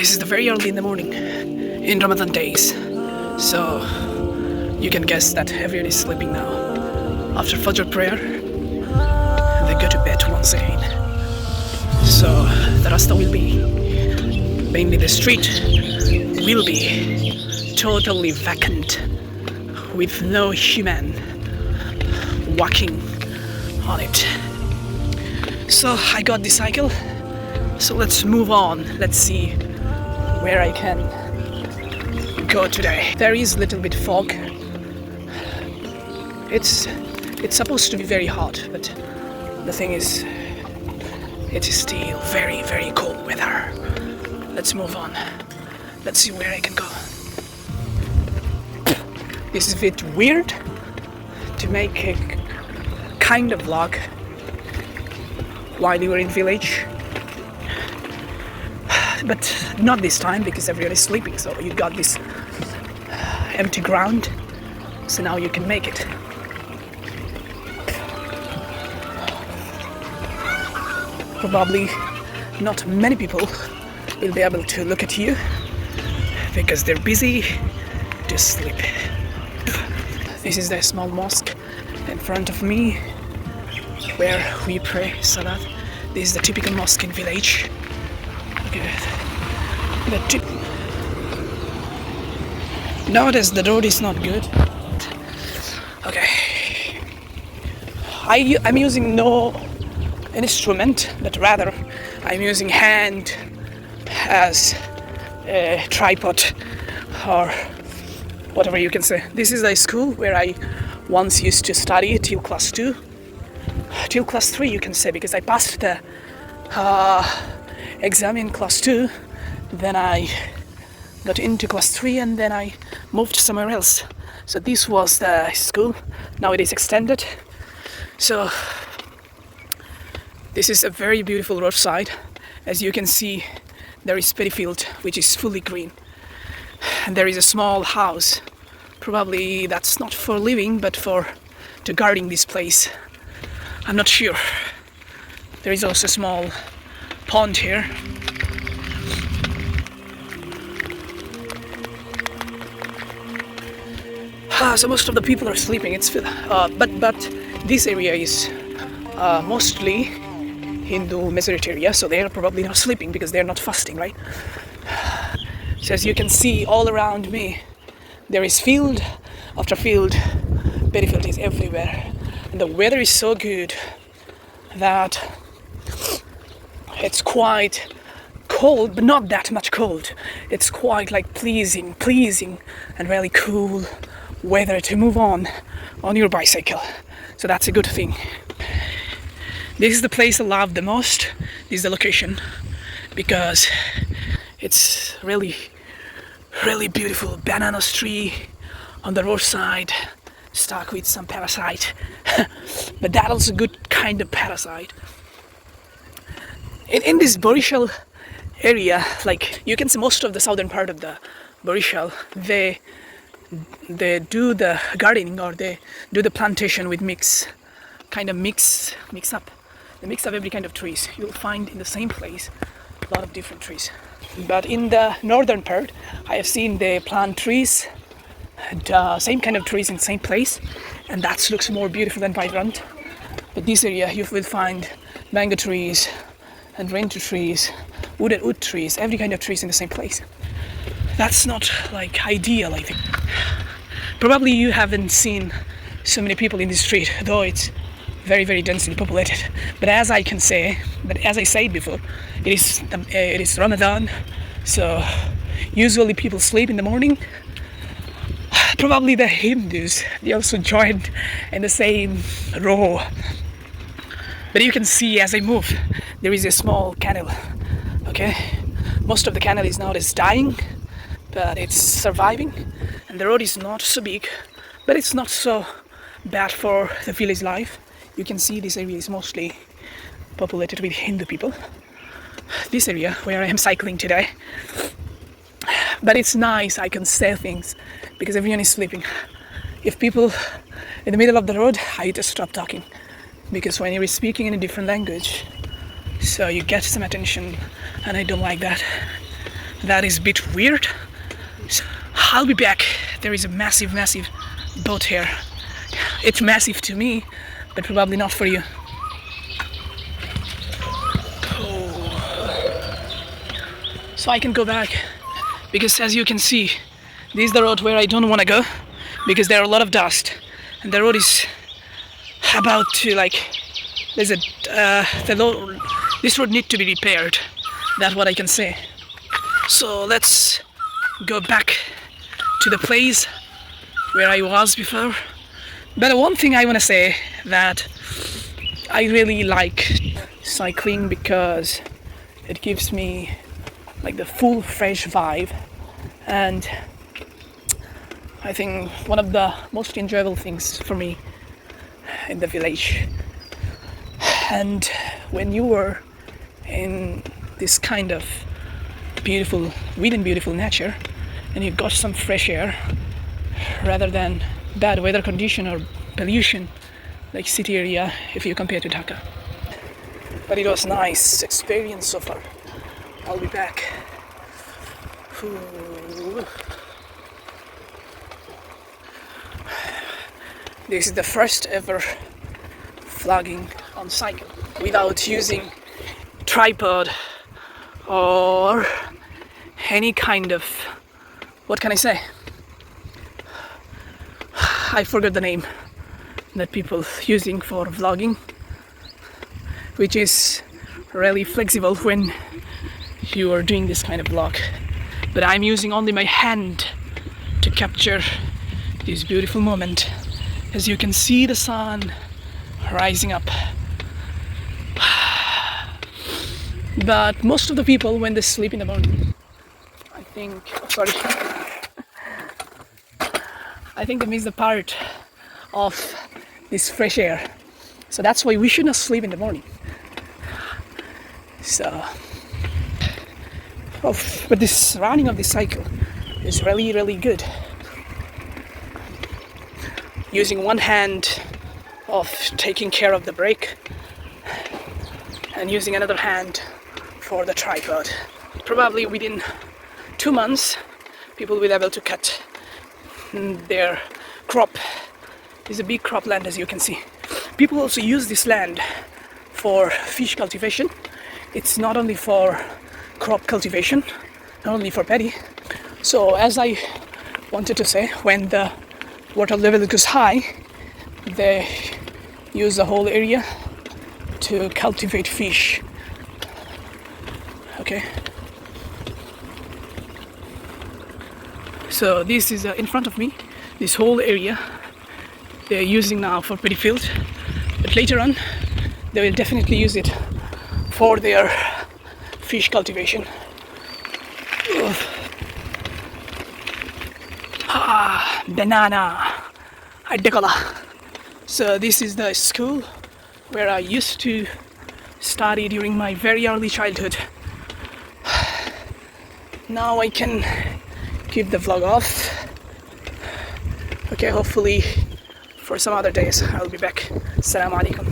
This is the very early in the morning in Ramadan days, so you can guess that everyone is sleeping now. After Fajr prayer, they go to bed once again. So the Rasta will be, mainly the street, will be totally vacant with no human walking on it. So I got the cycle, so let's move on. Let's see where I can go today. There is a little bit fog. It's supposed to be very hot, but the thing is, it is still very, very cold weather. Let's move on. Let's see where I can go. This is a bit weird to make a kind of vlog while you were in village, but not this time because everyone is sleeping, so you got this empty ground, so now you can make it. Probably not many people will be able to look at you because they're busy to sleep. This is the small mosque in front of me where we pray Salat. This is the typical mosque in village. Look at it. Nowadays the road is not good. Okay. I'm using no instrument, but rather I'm using hand as a tripod or whatever you can say. This is the school where I once used to study till class 2, till class 3 you can say, because I passed the exam in class 2, then I got into class 3 and then I moved somewhere else. So this was the school, now it is extended. So this is a very beautiful roadside. As you can see, there is paddy field which is fully green. And there is a small house. Probably that's not for living, but to guarding this place. I'm not sure. There is also a small pond here. So most of the people are sleeping. But this area is mostly Hindu majority area, so they are probably not sleeping because they are not fasting, right? So as you can see all around me, there is field after field. Paddy field is everywhere, and the weather is so good that it's quite cold, but not that much cold. It's quite like pleasing and really cool weather to move on your bicycle. So that's a good thing. This is the place I love the most. This is the location because it's really beautiful. Banana tree on the roadside, stuck with some parasite. But that is a good kind of parasite. In this Barishal area, like you can see most of the southern part of the Barishal, they do the gardening or they do the plantation with mix up. They mix up every kind of trees. You'll find in the same place a lot of different trees. But in the northern part, I have seen they plant trees, same kind of trees in the same place, and that looks more beautiful and vibrant. But this area you will find mango trees and reindeer trees, wood trees, every kind of trees in the same place. That's not like ideal, I think. Probably you haven't seen so many people in the street, though it's very densely populated. But as I said before, it is Ramadan, so usually people sleep in the morning. Probably the Hindus, they also joined in the same row. But you can see as I move, there is a small canal. Okay, most of the canal is nowadays dying, but it's surviving, and the road is not so big, but it's not so bad for the village life. You can see this area is mostly populated with Hindu people. This area where I am cycling today. But it's nice, I can say things because everyone is sleeping. If people in the middle of the road, I just stop talking because when you're speaking in a different language, so you get some attention, and I don't like that. that is a bit weird. So I'll be back. There is a massive boat here. It's massive to me, but probably not for you. So I can go back, because as you can see, this is the road where I don't want to go, because there are a lot of dust, and the road is about to there's this road needs to be repaired. That's what I can say. So let's go back to the place where I was before. But one thing I want to say, that I really like cycling because it gives me the full fresh vibe, and I think one of the most enjoyable things for me in the village. And when you were in this kind of beautiful nature and you got some fresh air rather than bad weather condition or pollution like city area, if you compare to Dhaka. But it was nice experience so far. I'll be back. Ooh. This is the first ever vlogging on cycle without using tripod or any kind of, what can I say? I forgot the name that people using for vlogging, which is really flexible when you are doing this kind of vlog. But I'm using only my hand to capture this beautiful moment. As you can see the sun rising up. But most of the people, when they sleep in the morning, I think they miss the part of this fresh air. So that's why we should not sleep in the morning. So, but this running of this cycle is really good. Using one hand of taking care of the brake and using another hand for the tripod. Probably within 2 months people will be able to cut their crop. It's a big crop land, as you can see. People also use this land for fish cultivation. It's not only for crop cultivation, not only for paddy. So as I wanted to say, when the water level goes high, they use the whole area to cultivate fish. Okay. So this is in front of me, this whole area they're using now for paddy field, but later on they will definitely use it for their fish cultivation. Banana Adekala. So this is the school where I used to study during my very early childhood. Now I can keep the vlog off. Okay, hopefully for some other days I'll be back. Assalamu alaikum.